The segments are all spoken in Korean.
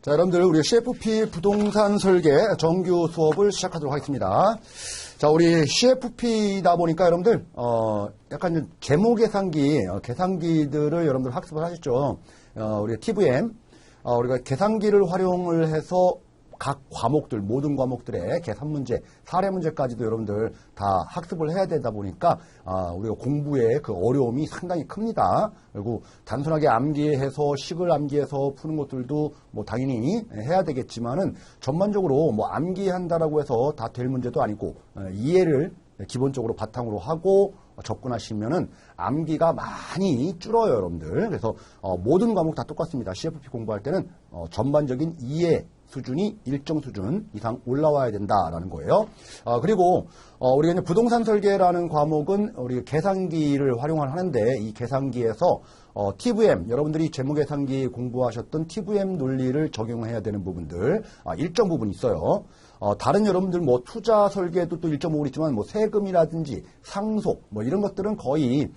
자, 여러분들, 우리 CFP 부동산 설계 정규 수업을 시작하도록 하겠습니다. 자, 우리 CFP다 보니까 여러분들, 약간 재무 계산기들을 여러분들 학습을 하셨죠. 우리가 TVM, 우리가 계산기를 활용을 해서 각 과목들, 모든 과목들의 계산 문제, 사례 문제까지도 여러분들 다 학습을 해야 되다 보니까 우리가 공부의 그 어려움이 상당히 큽니다. 그리고 단순하게 암기해서 식을 암기해서 푸는 것들도 뭐 당연히 해야 되겠지만은 전반적으로 뭐 암기한다라고 해서 다 될 문제도 아니고 이해를 기본적으로 바탕으로 하고 접근하시면은 암기가 많이 줄어요, 여러분들. 그래서 모든 과목 다 똑같습니다. CFP 공부할 때는 전반적인 이해 수준이 일정 수준 이상 올라와야 된다라는 거예요. 그리고 우리가 이제 부동산 설계라는 과목은 우리 계산기를 활용을 하는데 이 계산기에서 TVM, 여러분들이 재무계산기 공부하셨던 TVM 논리를 적용해야 되는 부분들 일정 부분 있어요. 다른 여러분들 뭐 투자 설계도 또 일정 부분 있지만 뭐 세금이라든지 상속 뭐 이런 것들은 거의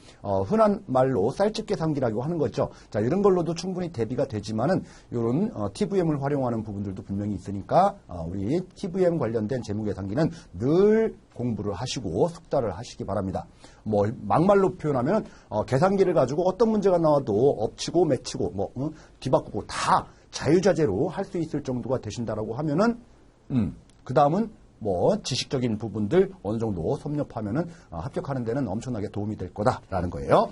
흔한 말로 쌀집 계산기라고 하는 거죠. 자, 이런 걸로도 충분히 대비가 되지만은 이런 TVM을 활용하는 부분들도 분명히 있으니까 우리 TVM 관련된 재무계산기는 늘 공부를 하시고 숙달을 하시기 바랍니다. 뭐 막말로 표현하면 계산기를 가지고 어떤 문제가 나와도 엎치고 매치고 뭐 뒤바꾸고 다 자유자재로 할 수 있을 정도가 되신다라고 하면은 그 다음은 뭐 지식적인 부분들 어느 정도 섭렵하면은 합격하는 데는 엄청나게 도움이 될 거다라는 거예요.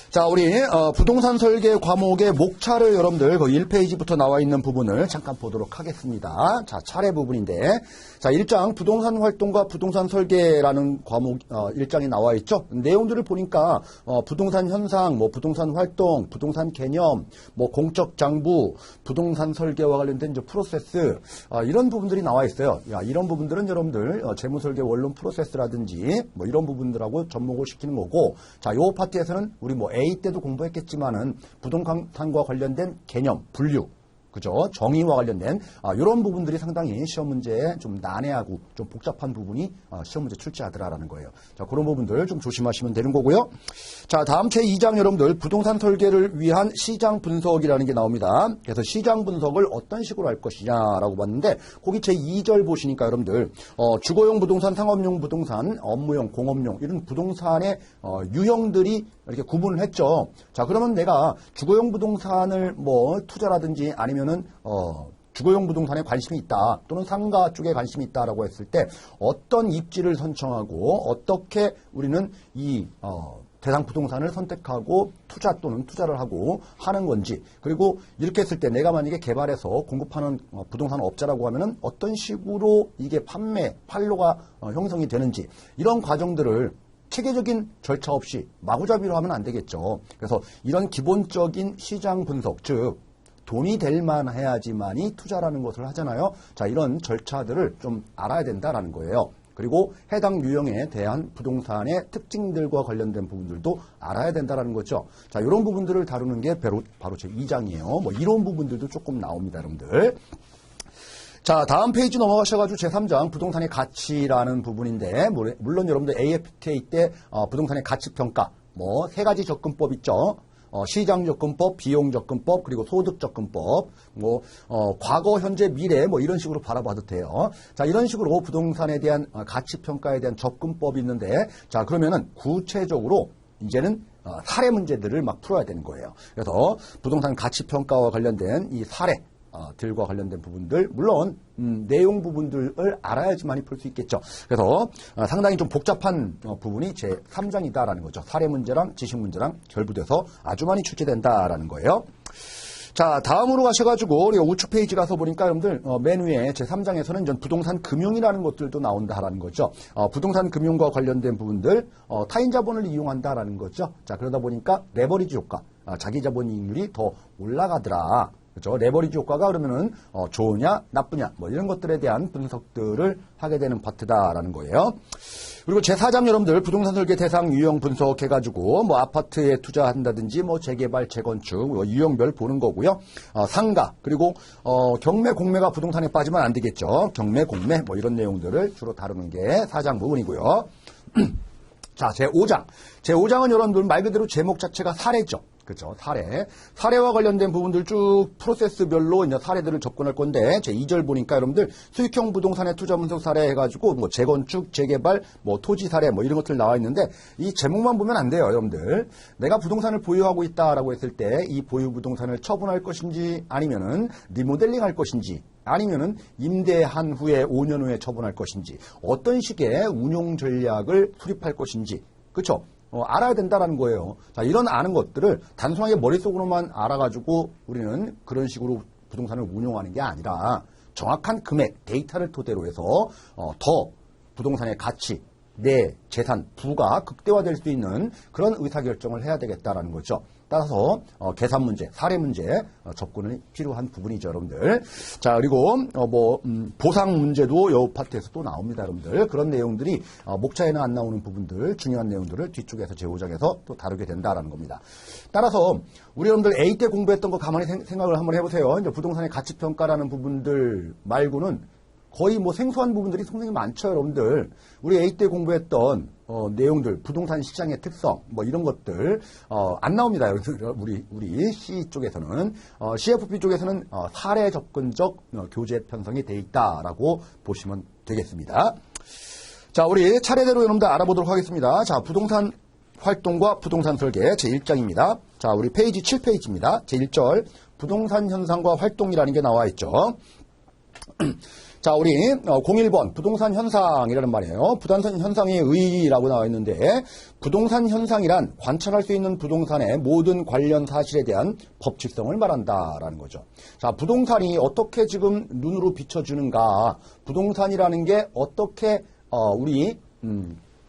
자, 우리 부동산 설계 과목의 목차를 여러분들 그 1페이지부터 나와 있는 부분을 잠깐 보도록 하겠습니다. 자, 차례 부분인데 자, 1장 부동산 활동과 부동산 설계라는 과목 1장이 나와 있죠. 내용들을 보니까 부동산 현상, 뭐 부동산 활동, 부동산 개념, 뭐 공적 장부, 부동산 설계와 관련된 이제 프로세스 이런 부분들이 나와 있어요. 야, 이런 부분들은 여러분들 재무 설계 원론 프로세스라든지 뭐 이런 부분들하고 접목을 시키는 거고 자, 요 파트에서는 우리 뭐 A 때도 공부했겠지만은 부동산과 관련된 개념, 분류, 그죠? 정의와 관련된 이런 부분들이 상당히 시험 문제에 좀 난해하고 좀 복잡한 부분이 시험 문제 출제하더라라는 거예요. 자, 그런 부분들 좀 조심하시면 되는 거고요. 자, 다음 제2장 여러분들 부동산 설계를 위한 시장 분석이라는 게 나옵니다. 그래서 시장 분석을 어떤 식으로 할 것이냐라고 봤는데 거기 제2절 보시니까 여러분들 주거용 부동산, 상업용 부동산, 업무용, 공업용 이런 부동산의 유형들이 이렇게 구분을 했죠. 자, 그러면 내가 주거용 부동산을 뭐 투자라든지 아니면은 주거용 부동산에 관심이 있다 또는 상가 쪽에 관심이 있다라고 했을 때 어떤 입지를 선정하고 어떻게 우리는 이 대상 부동산을 선택하고 투자 또는 투자를 하고 하는 건지 그리고 이렇게 했을 때 내가 만약에 개발해서 공급하는 부동산 업자라고 하면은 어떤 식으로 이게 판로가 형성이 되는지 이런 과정들을 체계적인 절차 없이 마구잡이로 하면 안 되겠죠. 그래서 이런 기본적인 시장 분석, 즉 돈이 될 만해야지만이 투자라는 것을 하잖아요. 자, 이런 절차들을 좀 알아야 된다라는 거예요. 그리고 해당 유형에 대한 부동산의 특징들과 관련된 부분들도 알아야 된다라는 거죠. 자, 이런 부분들을 다루는 게 바로 제 2장이에요. 뭐 이런 부분들도 조금 나옵니다, 여러분들. 자, 다음 페이지 넘어가셔가지고 제3장 부동산의 가치라는 부분인데 물론 여러분들 AFTA 때 부동산의 가치평가 뭐 세 가지 접근법 있죠. 시장 접근법, 비용 접근법, 그리고 소득 접근법, 뭐 과거, 현재, 미래 뭐 이런 식으로 바라봐도 돼요. 자, 이런 식으로 부동산에 대한 가치 평가에 대한 접근법이 있는데 자, 그러면은 구체적으로 이제는 사례 문제들을 막 풀어야 되는 거예요. 그래서 부동산 가치 평가와 관련된 이 사례 들과 관련된 부분들 물론 내용 부분들을 알아야지만이 풀 수 있겠죠. 그래서 상당히 좀 복잡한 부분이 제3장이다라는 거죠. 사례 문제랑 지식 문제랑 결부돼서 아주 많이 출제된다라는 거예요. 자, 다음으로 가셔가지고 우리가 우측 페이지 가서 보니까 여러분들 맨 위에 제3장에서는 전 부동산 금융이라는 것들도 나온다라는 거죠. 부동산 금융과 관련된 부분들 타인 자본을 이용한다라는 거죠. 자, 그러다 보니까 레버리지 효과, 자기 자본 이익률이 더 올라가더라. 그렇죠? 레버리지 효과가 그러면은 좋으냐 나쁘냐 뭐 이런 것들에 대한 분석들을 하게 되는 파트다라는 거예요. 그리고 제4장 여러분들 부동산 설계 대상 유형 분석해가지고 뭐 아파트에 투자한다든지 뭐 재개발 재건축 뭐 유형별 보는 거고요. 상가 그리고 경매 공매가 부동산에 빠지면 안 되겠죠. 경매 공매 뭐 이런 내용들을 주로 다루는 게 4장 부분이고요. 자, 제5장. 제5장은 여러분들 말 그대로 제목 자체가 사례죠. 그렇죠. 사례와 관련된 부분들 쭉 프로세스별로 이제 사례들을 접근할 건데, 제 2절 보니까 여러분들 수익형 부동산의 투자 분석 사례 해가지고 뭐 재건축, 재개발, 뭐 토지 사례 뭐 이런 것들 나와 있는데, 이 제목만 보면 안 돼요, 여러분들. 내가 부동산을 보유하고 있다라고 했을 때 이 보유 부동산을 처분할 것인지, 아니면은 리모델링 할 것인지, 아니면은 임대한 후에 5년 후에 처분할 것인지, 어떤 식의 운용 전략을 수립할 것인지, 그렇죠? 알아야 된다라는 거예요. 자, 이런 아는 것들을 단순하게 머릿속으로만 알아가지고 우리는 그런 식으로 부동산을 운용하는 게 아니라 정확한 금액, 데이터를 토대로 해서 더 부동산의 가치, 내 재산, 부가 극대화될 수 있는 그런 의사결정을 해야 되겠다라는 거죠. 따라서 계산 문제, 사례 문제 접근이 필요한 부분이죠, 여러분들. 자, 그리고 보상 문제도 이 파트에서 또 나옵니다, 여러분들. 그런 내용들이 목차에는 안 나오는 부분들, 중요한 내용들을 뒤쪽에서 제5장에서 또 다루게 된다라는 겁니다. 따라서 우리 여러분들 A 때 공부했던 거 가만히 생각을 한번 해보세요. 이제 부동산의 가치평가라는 부분들 말고는 거의 뭐 생소한 부분들이 상당히 많죠, 여러분들. 우리 A 때 공부했던 내용들, 부동산 시장의 특성, 뭐 이런 것들 안 나옵니다, 여러분들. 우리 C 쪽에서는 CFP 쪽에서는 사례 접근적 교재 편성이 돼 있다라고 보시면 되겠습니다. 자, 우리 차례대로 여러분들 알아보도록 하겠습니다. 자, 부동산 활동과 부동산 설계 제1장입니다. 자, 우리 페이지 7페이지입니다. 제1절 부동산 현상과 활동이라는 게 나와 있죠. 자, 우리 01번 부동산 현상이라는 말이에요. 부동산 현상의 의의라고 나와 있는데, 부동산 현상이란 관찰할 수 있는 부동산의 모든 관련 사실에 대한 법칙성을 말한다라는 거죠. 자, 부동산이 어떻게 지금 눈으로 비춰주는가, 부동산이라는 게 어떻게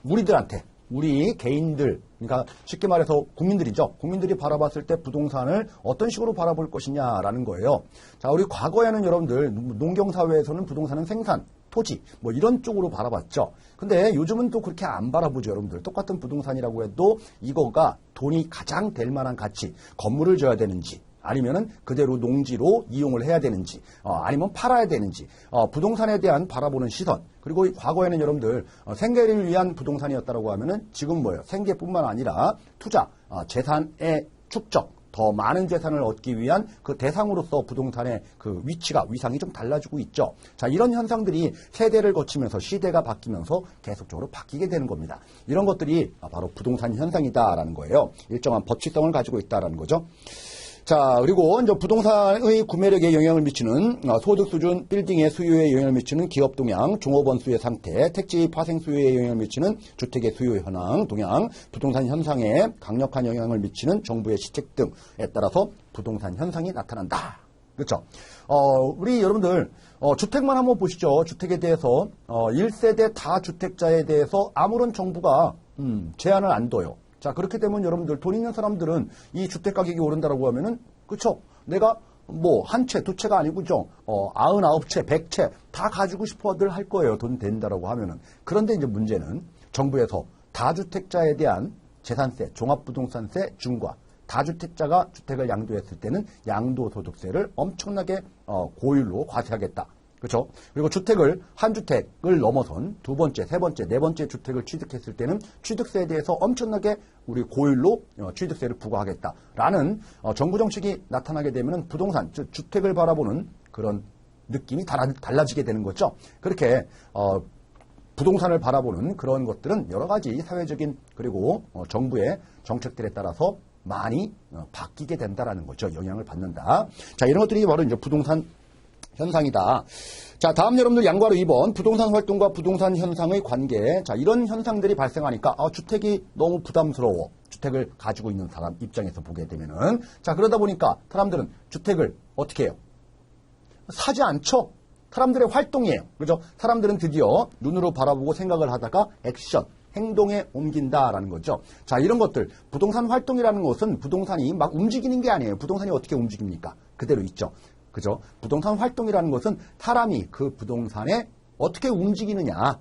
우리들한테, 우리 개인들, 그러니까 쉽게 말해서 국민들이죠. 국민들이 바라봤을 때 부동산을 어떤 식으로 바라볼 것이냐라는 거예요. 자, 우리 과거에는 여러분들 농경사회에서는 부동산은 생산, 토지 뭐 이런 쪽으로 바라봤죠. 근데 요즘은 또 그렇게 안 바라보죠, 여러분들. 똑같은 부동산이라고 해도 이거가 돈이 가장 될 만한 가치, 건물을 줘야 되는지, 아니면은 그대로 농지로 이용을 해야 되는지, 아니면 팔아야 되는지, 부동산에 대한 바라보는 시선. 그리고 과거에는 여러분들 생계를 위한 부동산이었다라고 하면은 지금 뭐예요? 생계뿐만 아니라 투자, 재산의 축적, 더 많은 재산을 얻기 위한 그 대상으로서 부동산의 그 위치가, 위상이 좀 달라지고 있죠. 자, 이런 현상들이 세대를 거치면서 시대가 바뀌면서 계속적으로 바뀌게 되는 겁니다. 이런 것들이 바로 부동산 현상이다라는 거예요. 일정한 법칙성을 가지고 있다라는 거죠. 자, 그리고 이제 부동산의 구매력에 영향을 미치는 소득 수준, 빌딩의 수요에 영향을 미치는 기업 동향, 종업원 수의 상태, 택지 파생 수요에 영향을 미치는 주택의 수요 현황, 동향, 부동산 현상에 강력한 영향을 미치는 정부의 시책 등에 따라서 부동산 현상이 나타난다. 그렇죠? 우리 여러분들 주택만 한번 보시죠. 주택에 대해서 1세대 다주택자에 대해서 아무런 정부가 제한을 안 둬요. 자, 그렇게 되면 여러분들 돈 있는 사람들은 이 주택 가격이 오른다라고 하면은, 그쵸? 내가 뭐 한 채, 두 채가 아니고죠. 99채, 100채 다 가지고 싶어들 할 거예요. 돈 된다라고 하면은. 그런데 이제 문제는 정부에서 다주택자에 대한 재산세, 종합부동산세 중과, 다주택자가 주택을 양도했을 때는 양도소득세를 엄청나게 고율로 과세하겠다. 그렇죠? 그리고 주택을 한 주택을 넘어선 두 번째, 세 번째, 네 번째 주택을 취득했을 때는 취득세에 대해서 엄청나게 우리 고율로 취득세를 부과하겠다라는 정부 정책이 나타나게 되면 부동산, 즉 주택을 바라보는 그런 느낌이 달라지게 되는 거죠. 그렇게 부동산을 바라보는 그런 것들은 여러 가지 사회적인 그리고 정부의 정책들에 따라서 많이 바뀌게 된다라는 거죠. 영향을 받는다. 자, 이런 것들이 바로 이제 부동산 현상이다. 자, 다음 여러분들 양과로 2번 부동산 활동과 부동산 현상의 관계. 자, 이런 현상들이 발생하니까 주택이 너무 부담스러워. 주택을 가지고 있는 사람 입장에서 보게 되면은, 자, 그러다 보니까 사람들은 주택을 어떻게 해요? 사지 않죠? 사람들의 활동이에요. 그죠? 사람들은 드디어 눈으로 바라보고 생각을 하다가 액션, 행동에 옮긴다라는 거죠. 자, 이런 것들, 부동산 활동이라는 것은 부동산이 막 움직이는 게 아니에요. 부동산이 어떻게 움직입니까? 그대로 있죠. 그죠? 부동산 활동이라는 것은 사람이 그 부동산에 어떻게 움직이느냐가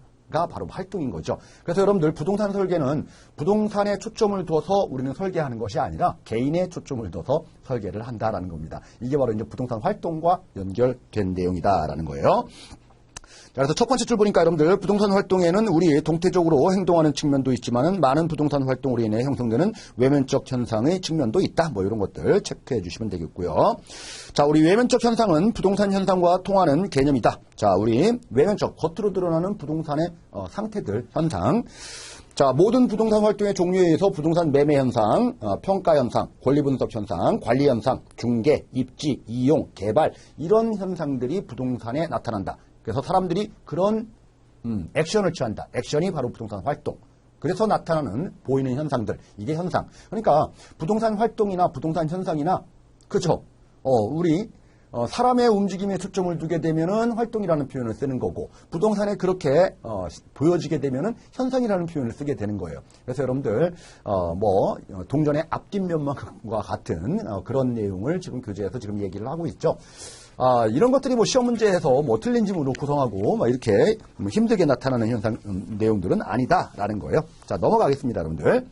바로 활동인 거죠. 그래서 여러분들 부동산 설계는 부동산에 초점을 둬서 우리는 설계하는 것이 아니라 개인의 초점을 둬서 설계를 한다라는 겁니다. 이게 바로 이제 부동산 활동과 연결된 내용이다라는 거예요. 자, 그래서 첫 번째 줄 보니까 여러분들 부동산 활동에는 우리 동태적으로 행동하는 측면도 있지만은 많은 부동산 활동으로 인해 형성되는 외면적 현상의 측면도 있다. 뭐 이런 것들 체크해 주시면 되겠고요. 자, 우리 외면적 현상은 부동산 현상과 통하는 개념이다. 자, 우리 외면적 겉으로 드러나는 부동산의 상태들, 현상. 자, 모든 부동산 활동의 종류에 의해서 부동산 매매 현상, 평가 현상, 권리 분석 현상, 관리 현상, 중개, 입지, 이용, 개발 이런 현상들이 부동산에 나타난다. 그래서 사람들이 그런 액션을 취한다. 액션이 바로 부동산 활동. 그래서 나타나는 보이는 현상들. 이게 현상. 그러니까 부동산 활동이나 부동산 현상이나 그죠? 우리 사람의 움직임에 초점을 두게 되면은 활동이라는 표현을 쓰는 거고 부동산에 그렇게 보여지게 되면은 현상이라는 표현을 쓰게 되는 거예요. 그래서 여러분들 동전의 앞뒷면과 같은 그런 내용을 지금 교재에서 지금 얘기를 하고 있죠. 이런 것들이 뭐 시험 문제에서 뭐 틀린 지문으로 구성하고 막 이렇게 힘들게 나타나는 현상 내용들은 아니다라는 거예요. 자, 넘어가겠습니다, 여러분들.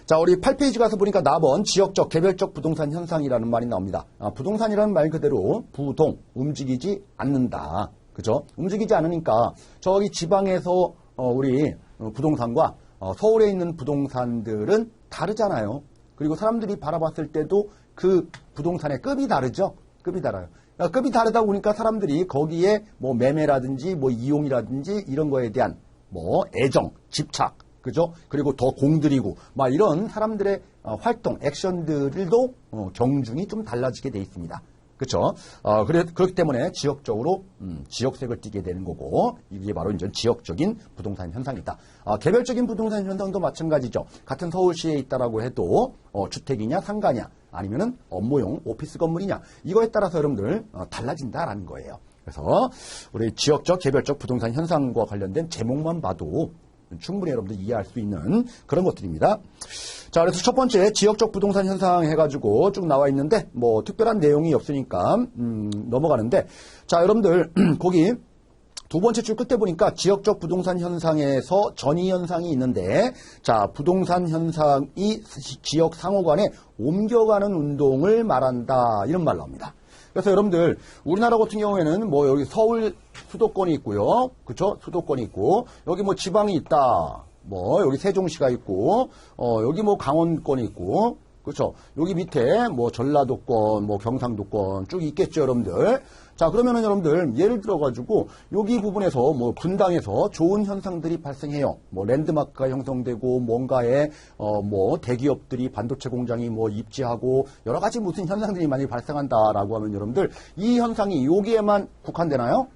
자, 우리 8페이지 가서 보니까 4번 지역적, 개별적 부동산 현상이라는 말이 나옵니다. 부동산이라는 말 그대로 부동, 움직이지 않는다. 그죠? 움직이지 않으니까 저기 지방에서 우리 부동산과 서울에 있는 부동산들은 다르잖아요. 그리고 사람들이 바라봤을 때도 그 부동산의 급이 다르죠? 급이 달라요. 급이 다르다 보니까 사람들이 거기에 뭐 매매라든지 뭐 이용이라든지 이런 거에 대한 뭐 애정, 집착, 그죠? 그리고 더 공들이고 막 이런 사람들의 활동, 액션들도 경중이 좀 달라지게 돼 있습니다. 그렇죠? 그렇기 때문에 지역적으로 지역색을 띠게 되는 거고 이게 바로 이제 지역적인 부동산 현상이다. 개별적인 부동산 현상도 마찬가지죠. 같은 서울시에 있다라고 해도 주택이냐 상가냐 아니면은 업무용 오피스 건물이냐 이거에 따라서 여러분들 달라진다라는 거예요. 그래서 우리 지역적 개별적 부동산 현상과 관련된 제목만 봐도 충분히 여러분들 이해할 수 있는 그런 것들입니다. 자, 그래서 첫 번째 지역적 부동산 현상 해가지고 쭉 나와 있는데 뭐 특별한 내용이 없으니까 넘어가는데 자, 여러분들 거기 두 번째 줄 끝에 보니까 지역적 부동산 현상에서 전이 현상이 있는데 자, 부동산 현상이 지역 상호 간에 옮겨가는 운동을 말한다 이런 말 나옵니다. 그래서 여러분들 우리나라 같은 경우에는 뭐 여기 서울 수도권이 있고요. 그렇죠? 수도권이 있고 여기 뭐 지방이 있다. 뭐 여기 세종시가 있고 여기 뭐 강원권이 있고 그렇죠? 여기 밑에 뭐 전라도권, 뭐 경상도권 쭉 있겠죠, 여러분들. 자, 그러면은 여러분들 예를 들어 가지고 여기 부분에서 뭐 분당에서 좋은 현상들이 발생해요. 뭐 랜드마크가 형성되고 뭔가에 뭐 대기업들이 반도체 공장이 뭐 입지하고 여러 가지 무슨 현상들이 많이 발생한다라고 하면 여러분들 이 현상이 여기에만 국한되나요?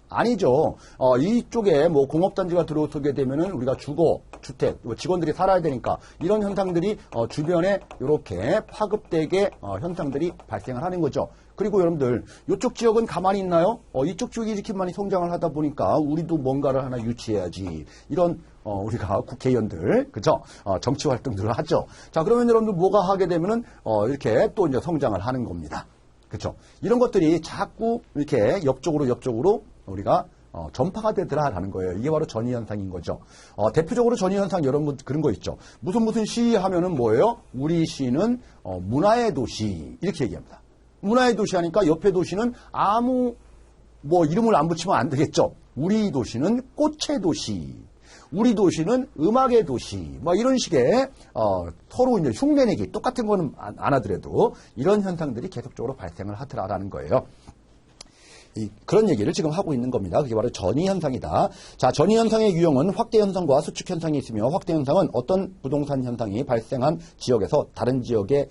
아니죠. 이쪽에 뭐 공업단지가 들어서게 되면은 우리가 주거, 주택, 직원들이 살아야 되니까 이런 현상들이 주변에 이렇게 파급되게 현상들이 발생을 하는 거죠. 그리고 여러분들 이쪽 지역은 가만히 있나요? 이쪽 지역이 이렇게 많이 성장을 하다 보니까 우리도 뭔가를 하나 유치해야지. 이런 우리가 국회의원들, 그죠? 정치 활동들을 하죠. 자, 그러면 여러분들 뭐가 하게 되면은 이렇게 또 이제 성장을 하는 겁니다. 그렇죠? 이런 것들이 자꾸 이렇게 옆쪽으로 우리가 전파가 되더라라는 거예요. 이게 바로 전이현상인 거죠. 대표적으로 전이현상 여러분 그런 거 있죠. 무슨 시 하면은 뭐예요? 우리 시는 문화의 도시 이렇게 얘기합니다. 문화의 도시 하니까 옆에 도시는 아무 뭐 이름을 안 붙이면 안 되겠죠. 우리 도시는 꽃의 도시. 우리 도시는 음악의 도시, 뭐 이런 식의 서로 이제 흉내내기 똑같은 거는 안 하더라도 이런 현상들이 계속적으로 발생을 하더라라는 거예요. 그런 얘기를 지금 하고 있는 겁니다. 그게 바로 전이 현상이다. 자, 전이 현상의 유형은 확대 현상과 수축 현상이 있으며 확대 현상은 어떤 부동산 현상이 발생한 지역에서 다른 지역에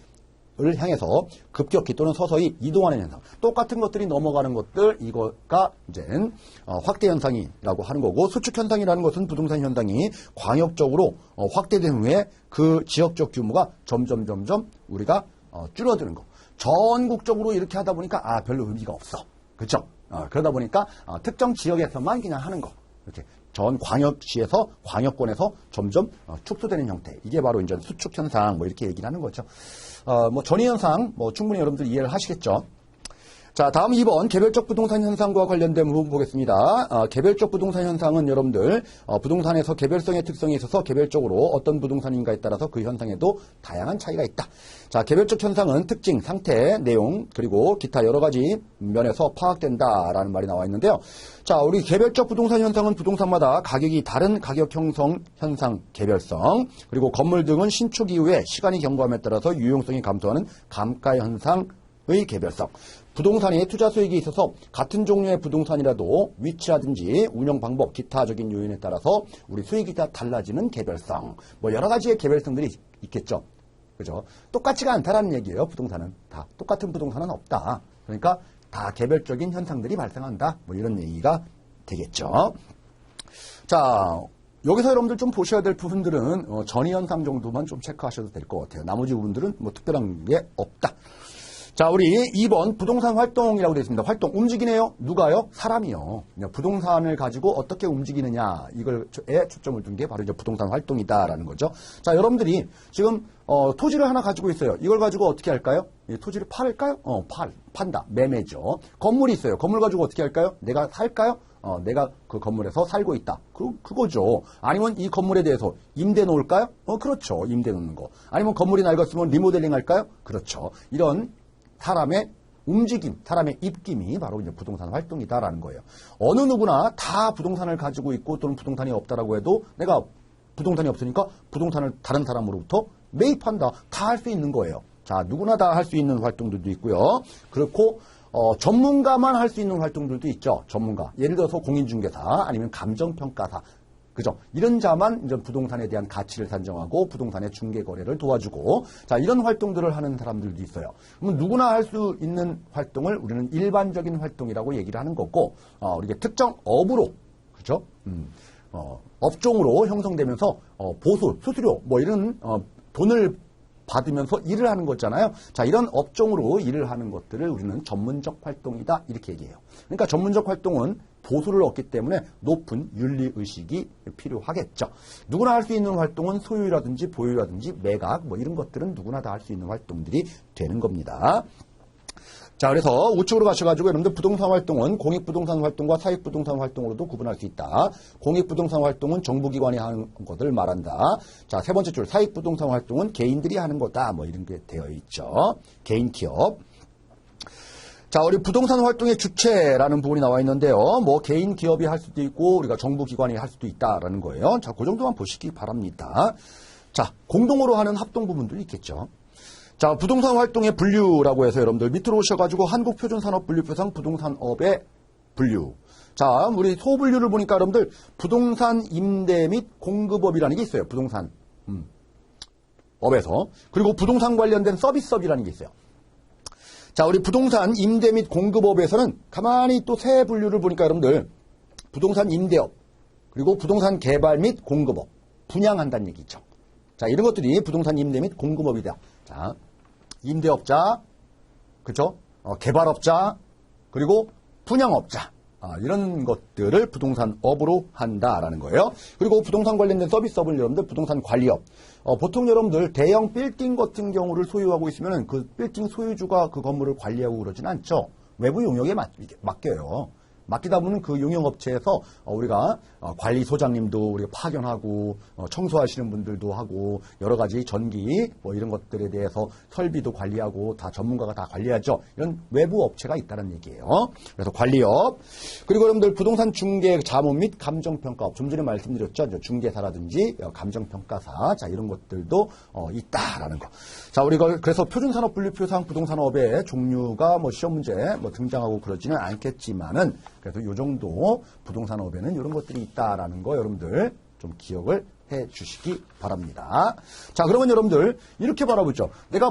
을 향해서 급격히 또는 서서히 이동하는 현상. 똑같은 것들이 넘어가는 것들, 이거가 이제 확대 현상이라고 하는 거고, 수축 현상이라는 것은 부동산 현상이 광역적으로 확대된 후에 그 지역적 규모가 점점 우리가 줄어드는 거. 전국적으로 이렇게 하다 보니까 별로 의미가 없어. 그렇죠? 그러다 보니까 특정 지역에서만 그냥 하는 거. 이렇게 전 광역시에서 광역권에서 점점 축소되는 형태. 이게 바로 이제 수축 현상 뭐 이렇게 얘기를 하는 거죠. 뭐 전이 현상 뭐 충분히 여러분들 이해를 하시겠죠. 자, 다음 2번 개별적 부동산 현상과 관련된 부분 보겠습니다. 개별적 부동산 현상은 여러분들 부동산에서 개별성의 특성이 있어서 개별적으로 어떤 부동산인가에 따라서 그 현상에도 다양한 차이가 있다. 자, 개별적 현상은 특징, 상태, 내용 그리고 기타 여러 가지 면에서 파악된다라는 말이 나와 있는데요. 자, 우리 개별적 부동산 현상은 부동산마다 가격이 다른 가격 형성 현상 개별성 그리고 건물 등은 신축 이후에 시간이 경과함에 따라서 유용성이 감소하는 감가 현상의 개별성. 부동산이 투자 수익이 있어서 같은 종류의 부동산이라도 위치라든지 운영 방법, 기타적인 요인에 따라서 우리 수익이 다 달라지는 개별성. 뭐 여러 가지의 개별성들이 있겠죠. 그죠? 똑같지가 않다라는 얘기예요. 부동산은 다 똑같은 부동산은 없다. 그러니까 다 개별적인 현상들이 발생한다. 뭐 이런 얘기가 되겠죠. 자, 여기서 여러분들 좀 보셔야 될 부분들은 전이 현상 정도만 좀 체크하셔도 될 것 같아요. 나머지 부분들은 뭐 특별한 게 없다. 자, 우리 2번 부동산 활동이라고 되어 있습니다. 활동, 움직이네요. 누가요? 사람이요. 부동산을 가지고 어떻게 움직이느냐, 이걸에 초점을 둔 게 바로 이제 부동산 활동이다라는 거죠. 자, 여러분들이 지금 토지를 하나 가지고 있어요. 이걸 가지고 어떻게 할까요? 토지를 팔을까요? 판다. 매매죠. 건물이 있어요. 건물 가지고 어떻게 할까요? 내가 살까요? 내가 그 건물에서 살고 있다. 그거죠. 아니면 이 건물에 대해서 임대 놓을까요? 그렇죠. 임대 놓는 거. 아니면 건물이 낡았으면 리모델링 할까요? 그렇죠. 이런 사람의 움직임, 사람의 입김이 바로 이제 부동산 활동이다라는 거예요. 어느 누구나 다 부동산을 가지고 있고 또는 부동산이 없다라고 해도 내가 부동산이 없으니까 부동산을 다른 사람으로부터 매입한다. 다 할 수 있는 거예요. 자, 누구나 다 할 수 있는 활동들도 있고요. 그렇고 전문가만 할 수 있는 활동들도 있죠. 전문가. 예를 들어서 공인중개사 아니면 감정평가사. 그죠? 이런 자만 이제 부동산에 대한 가치를 산정하고 부동산의 중개 거래를 도와주고 자, 이런 활동들을 하는 사람들도 있어요. 그러면 누구나 할 수 있는 활동을 우리는 일반적인 활동이라고 얘기를 하는 거고 이게 특정 업으로 그죠? 업종으로 형성되면서 보수, 수수료 뭐 이런 돈을 받으면서 일을 하는 거잖아요. 자, 이런 업종으로 일을 하는 것들을 우리는 전문적 활동이다 이렇게 얘기해요. 그러니까 전문적 활동은 보수를 얻기 때문에 높은 윤리의식이 필요하겠죠. 누구나 할 수 있는 활동은 소유라든지 보유라든지 매각 뭐 이런 것들은 누구나 다 할 수 있는 활동들이 되는 겁니다. 자, 그래서 우측으로 가셔가지고 여러분들 부동산 활동은 공익부동산 활동과 사익부동산 활동으로도 구분할 수 있다. 공익부동산 활동은 정부기관이 하는 것을 말한다. 자, 세 번째 줄 사익부동산 활동은 개인들이 하는 거다. 뭐 이런 게 되어 있죠. 개인 기업. 자, 우리 부동산 활동의 주체라는 부분이 나와 있는데요. 뭐 개인 기업이 할 수도 있고 우리가 정부기관이 할 수도 있다라는 거예요. 자, 그 정도만 보시기 바랍니다. 자, 공동으로 하는 합동 부분들이 있겠죠. 자, 부동산 활동의 분류라고 해서 여러분들 밑으로 오셔가지고 한국표준산업분류표상 부동산업의 분류. 자, 우리 소분류를 보니까 여러분들 부동산 임대 및 공급업이라는 게 있어요. 부동산 업에서. 그리고 부동산 관련된 서비스업이라는 게 있어요. 자, 우리 부동산 임대 및 공급업에서는 가만히 또 세 분류를 보니까 여러분들 부동산 임대업 그리고 부동산 개발 및 공급업 분양한다는 얘기죠. 자, 이런 것들이 부동산 임대 및 공급업이다. 자, 임대업자, 그죠? 개발업자, 그리고 분양업자. 이런 것들을 부동산업으로 한다라는 거예요. 그리고 부동산 관련된 서비스업을 여러분들 부동산 관리업. 보통 여러분들 대형 빌딩 같은 경우를 소유하고 있으면 그 빌딩 소유주가 그 건물을 관리하고 그러진 않죠. 외부 용역에 맡겨요. 맡기다 보면 그 용역업체에서 우리가 관리소장님도 우리가 파견하고 청소하시는 분들도 하고 여러 가지 전기 뭐 이런 것들에 대해서 설비도 관리하고 다 전문가가 다 관리하죠. 이런 외부 업체가 있다는 얘기예요. 그래서 관리업 그리고 여러분들 부동산 중개 자문 및 감정평가업 좀 전에 말씀드렸죠. 중개사라든지 감정평가사 자 이런 것들도 있다라는 거. 자 우리가 그래서 표준산업분류표상 부동산업의 종류가 뭐 시험 문제 뭐 등장하고 그러지는 않겠지만은 그래서 이 정도 부동산업에는 이런 것들이 있다라는 거 여러분들 좀 기억을 해 주시기 바랍니다. 자, 그러면 여러분들 이렇게 바라보죠. 내가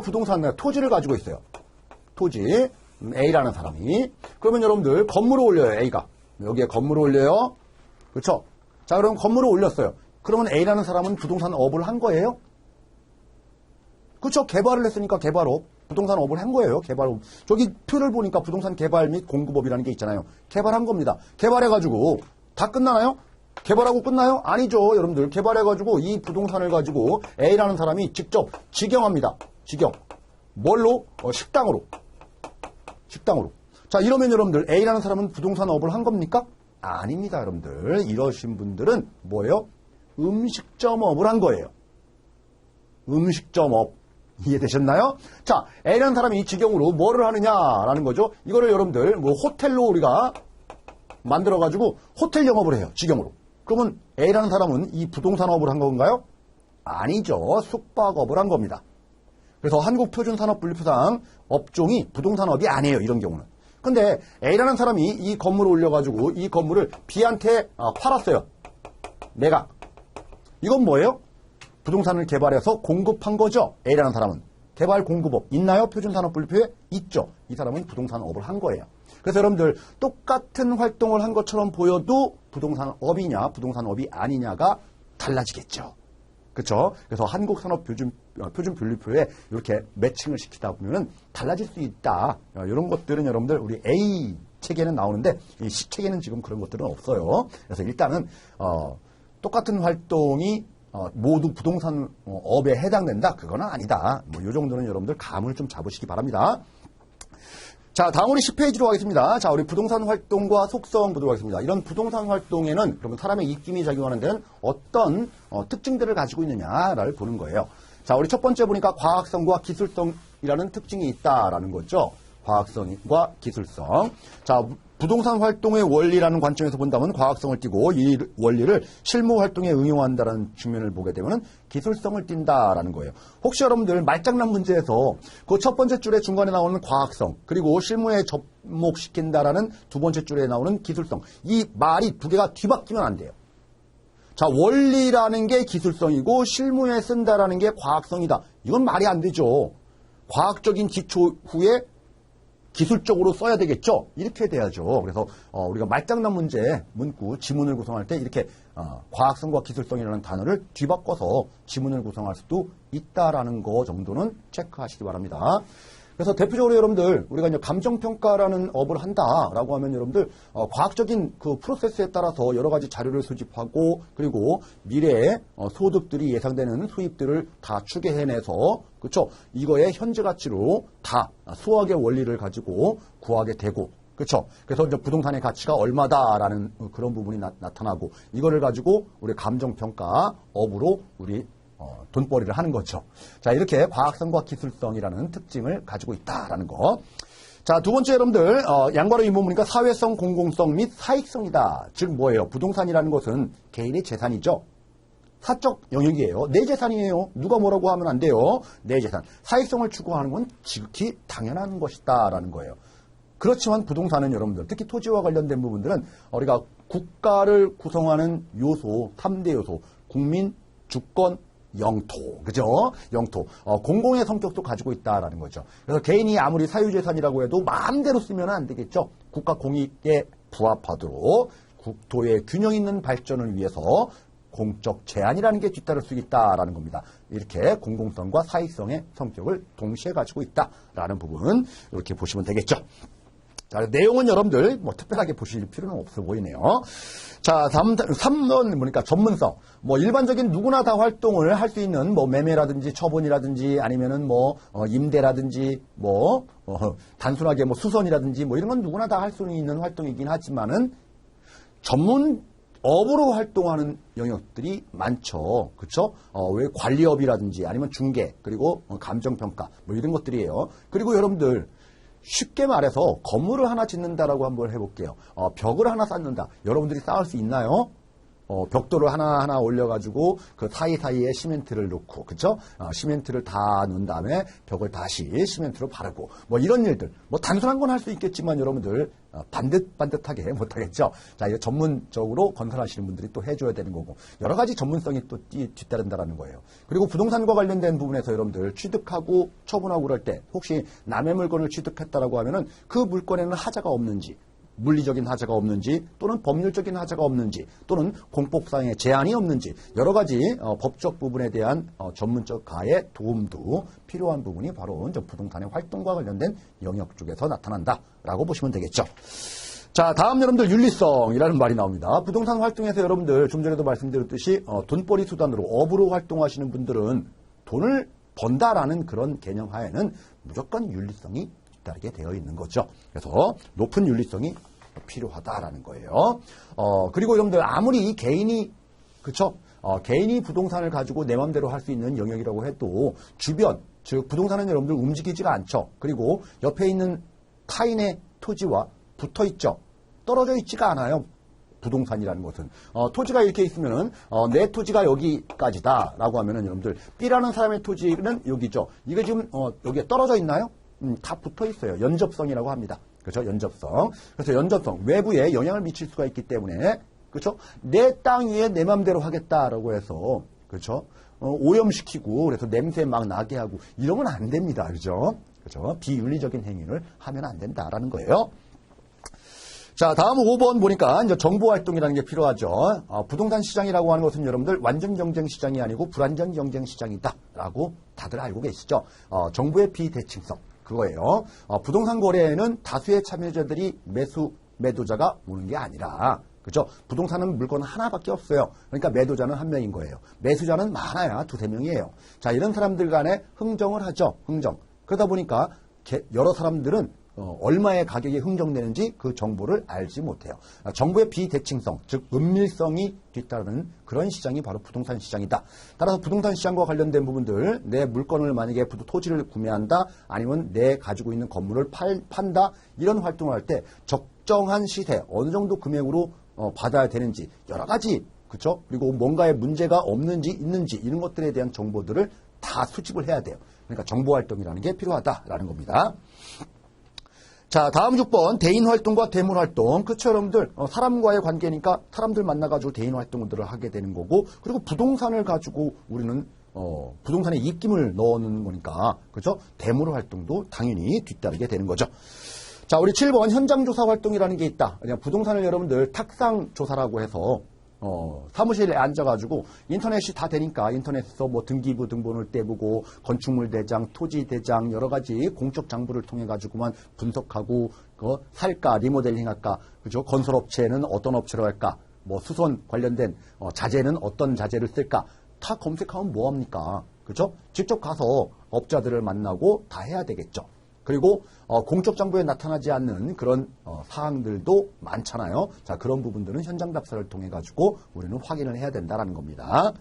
토지를 가지고 있어요. 토지 A라는 사람이. 그러면 여러분들 건물을 올려요. A가. 여기에 건물을 올려요. 그렇죠? 자, 그럼 건물을 올렸어요. 그러면 A라는 사람은 부동산업을 한 거예요? 그렇죠? 개발을 했으니까 개발업. 부동산 업을 한 거예요. 개발업. 저기 표를 보니까 부동산 개발 및 공급업이라는 게 있잖아요. 개발한 겁니다. 개발해가지고 다 끝나나요? 개발하고 끝나요? 아니죠. 여러분들 개발해가지고 이 부동산을 가지고 A라는 사람이 직접 직영합니다. 직영. 뭘로? 식당으로. 식당으로. 자, 이러면 여러분들 A라는 사람은 부동산 업을 한 겁니까? 아닙니다, 여러분들. 이러신 분들은 뭐예요? 음식점업을 한 거예요. 음식점업. 이해되셨나요? 자, A라는 사람이 이 지경으로 뭐를 하느냐라는 거죠. 이거를 여러분들 뭐 호텔로 우리가 만들어가지고 호텔 영업을 해요. 지경으로. 그러면 A라는 사람은 이 부동산업을 한 건가요? 아니죠. 숙박업을 한 겁니다. 그래서 한국표준산업분류표상 업종이 부동산업이 아니에요. 이런 경우는. 근데 A라는 사람이 이 건물을 올려가지고 이 건물을 B한테 팔았어요. 매각. 이건 뭐예요? 부동산을 개발해서 공급한 거죠. A라는 사람은. 개발 공급업 있나요? 표준산업분류표에? 있죠. 이 사람은 부동산업을 한 거예요. 그래서 여러분들 똑같은 활동을 한 것처럼 보여도 부동산업이냐 부동산업이 아니냐가 달라지겠죠. 그렇죠? 그래서 한국산업표준분류표에 이렇게 매칭을 시키다 보면 달라질 수 있다. 이런 것들은 여러분들 우리 A 책에는 나오는데 이 C 책에는 지금 그런 것들은 없어요. 그래서 일단은 똑같은 활동이 모두 부동산업에 해당된다? 그거는 아니다. 뭐 이 정도는 여러분들 감을 좀 잡으시기 바랍니다. 자, 다음 우리 10페이지로 가겠습니다. 자, 우리 부동산 활동과 속성 보도록 하겠습니다. 이런 부동산 활동에는 그러면 사람의 입김이 작용하는 데는 어떤 특징들을 가지고 있느냐를 보는 거예요. 자, 우리 첫 번째 보니까 과학성과 기술성이라는 특징이 있다라는 거죠. 과학성과 기술성. 자, 부동산 활동의 원리라는 관점에서 본다면 과학성을 띠고 이 원리를 실무 활동에 응용한다는 측면을 보게 되면 기술성을 띈다라는 거예요. 혹시 여러분들 말장난 문제에서 그 첫 번째 줄에 중간에 나오는 과학성 그리고 실무에 접목시킨다라는 두 번째 줄에 나오는 기술성 이 말이 두 개가 뒤바뀌면 안 돼요. 자, 원리라는 게 기술성이고 실무에 쓴다라는 게 과학성이다. 이건 말이 안 되죠. 과학적인 기초 후에 기술적으로 써야 되겠죠? 이렇게 돼야죠. 그래서 우리가 말장난 문제, 문구, 지문을 구성할 때 이렇게 과학성과 기술성이라는 단어를 뒤바꿔서 지문을 구성할 수도 있다라는 거 정도는 체크하시기 바랍니다. 그래서 대표적으로 여러분들 우리가 이제 감정평가라는 업을 한다라고 하면 여러분들 과학적인 그 프로세스에 따라서 여러 가지 자료를 수집하고 그리고 미래의 소득들이 예상되는 수입들을 다 추계해내서 그렇죠? 이거의 현재 가치로 다 수학의 원리를 가지고 구하게 되고 그렇죠? 그래서 이제 부동산의 가치가 얼마다라는 그런 부분이 나타나고 이거를 가지고 우리 감정평가 업으로 우리 돈벌이를 하는 거죠. 자, 이렇게 과학성과 기술성이라는 특징을 가지고 있다라는 거. 자, 두 번째 여러분들 양괄호 이문 보니까 사회성, 공공성 및 사익성이다. 즉 뭐예요? 부동산이라는 것은 개인의 재산이죠. 사적 영역이에요. 내 재산이에요. 누가 뭐라고 하면 안 돼요. 내 재산. 사익성을 추구하는 건 지극히 당연한 것이다라는 거예요. 그렇지만 부동산은 여러분들 특히 토지와 관련된 부분들은 우리가 국가를 구성하는 요소 3대 요소 국민, 주권, 영토, 그죠? 영토. 공공의 성격도 가지고 있다라는 거죠. 그래서 개인이 아무리 사유재산이라고 해도 마음대로 쓰면 안 되겠죠? 국가 공익에 부합하도록 국토의 균형 있는 발전을 위해서 공적 제한이라는 게 뒤따를 수 있다라는 겁니다. 이렇게 공공성과 사익성의 성격을 동시에 가지고 있다라는 부분 이렇게 보시면 되겠죠. 자, 내용은 여러분들 뭐 특별하게 보실 필요는 없어 보이네요. 자, 3번 보니까 전문성. 뭐 일반적인 누구나 다 활동을 할 수 있는 뭐 매매라든지 처분이라든지 아니면은 뭐 임대라든지 뭐 단순하게 뭐 수선이라든지 뭐 이런 건 누구나 다 할 수 있는 활동이긴 하지만은 전문업으로 활동하는 영역들이 많죠. 그렇죠? 왜 관리업이라든지 아니면 중개 그리고 감정평가 뭐 이런 것들이에요. 그리고 여러분들 쉽게 말해서 건물을 하나 짓는다라고 한번 해볼게요. 벽을 하나 쌓는다. 여러분들이 쌓을 수 있나요? 벽돌을 하나하나 올려가지고 그 사이사이에 시멘트를 넣고, 그쵸? 시멘트를 다 넣은 다음에 벽을 다시 시멘트로 바르고, 뭐 이런 일들. 뭐 단순한 건 할 수 있겠지만 여러분들 반듯하게 못하겠죠? 자, 이거 전문적으로 건설하시는 분들이 또 해줘야 되는 거고, 여러 가지 전문성이 또 뒤따른다라는 거예요. 그리고 부동산과 관련된 부분에서 여러분들 취득하고 처분하고 그럴 때 혹시 남의 물건을 취득했다라고 하면은 그 물건에는 하자가 없는지, 물리적인 하자가 없는지 또는 법률적인 하자가 없는지 또는 공법상의 제한이 없는지 여러 가지 법적 부분에 대한 전문적 가의 도움도 필요한 부분이 바로 부동산의 활동과 관련된 영역 쪽에서 나타난다라고 보시면 되겠죠. 자, 다음 여러분들 윤리성이라는 말이 나옵니다. 부동산 활동에서 여러분들 좀 전에도 말씀드렸듯이 돈벌이 수단으로 업으로 활동하시는 분들은 돈을 번다라는 그런 개념 하에는 무조건 윤리성이 뒤따르게 되어 있는 거죠. 그래서 높은 윤리성이 필요하다라는 거예요. 그리고 여러분들 아무리 개인이 그쵸? 개인이 부동산을 가지고 내 맘대로 할 수 있는 영역이라고 해도 주변, 즉 부동산은 여러분들 움직이지가 않죠. 그리고 옆에 있는 타인의 토지와 붙어 있죠. 떨어져 있지가 않아요. 부동산이라는 것은. 토지가 이렇게 있으면은, 내 토지가 여기까지다라고 하면은 여러분들, B라는 사람의 토지는 여기죠. 이게 지금, 여기에 떨어져 있나요? 다 붙어 있어요. 연접성이라고 합니다. 그렇죠? 연접성. 그래서 연접성, 외부에 영향을 미칠 수가 있기 때문에, 그렇죠? 내 땅 위에 내 맘대로 하겠다라고 해서, 그렇죠? 오염시키고, 그래서 냄새 막 나게 하고, 이러면 안 됩니다. 그죠? 그렇죠? 비윤리적인 행위를 하면 안 된다라는 거예요. 자, 다음 5번 보니까 이제 정보활동이라는 게 필요하죠. 부동산 시장이라고 하는 것은 여러분들 완전 경쟁 시장이 아니고 불완전 경쟁 시장이다라고 다들 알고 계시죠. 정보의 비대칭성 그거예요. 부동산 거래에는 다수의 참여자들이 매도자가 오는 게 아니라 그죠? 부동산은 물건 하나밖에 없어요. 그러니까 매도자는 한 명인 거예요. 매수자는 많아야 두세 명이에요. 자, 이런 사람들 간에 흥정을 하죠. 흥정. 그러다 보니까 여러 사람들은 얼마의 가격이 흥정되는지 그 정보를 알지 못해요. 정보의 비대칭성, 즉 은밀성이 뒤따르는 그런 시장이 바로 부동산 시장이다. 따라서 부동산 시장과 관련된 부분들, 내 물건을 만약에 토지를 구매한다, 아니면 내 가지고 있는 건물을 판다, 이런 활동을 할 때 적정한 시세, 어느 정도 금액으로 받아야 되는지 여러 가지, 그렇죠? 그리고 뭔가에 문제가 없는지 있는지 이런 것들에 대한 정보들을 다 수집을 해야 돼요. 그러니까 정보활동이라는 게 필요하다라는 겁니다. 자, 다음 6번 대인 활동과 대물 활동. 그쵸, 여러분들? 사람과의 관계니까 사람들 만나가지고 대인 활동들을 하게 되는 거고, 그리고 부동산을 가지고 우리는 부동산에 입김을 넣는 거니까, 그죠? 대물 활동도 당연히 뒤따르게 되는 거죠. 자, 우리 7번 현장조사 활동이라는 게 있다. 그냥 부동산을 여러분들 탁상조사라고 해서 사무실에 앉아가지고 인터넷이 다 되니까 인터넷에서 뭐 등기부 등본을 떼보고 건축물 대장, 토지 대장 여러 가지 공적 장부를 통해 가지고만 분석하고 살까 리모델링 할까 그죠? 건설업체는 어떤 업체로 할까 뭐 수선 관련된 자재는 어떤 자재를 쓸까 다 검색하면 뭐합니까? 그죠? 직접 가서 업자들을 만나고 다 해야 되겠죠. 그리고 공적 정보에 나타나지 않는 그런 사항들도 많잖아요. 자, 그런 부분들은 현장 답사를 통해 가지고 우리는 확인을 해야 된다라는 겁니다.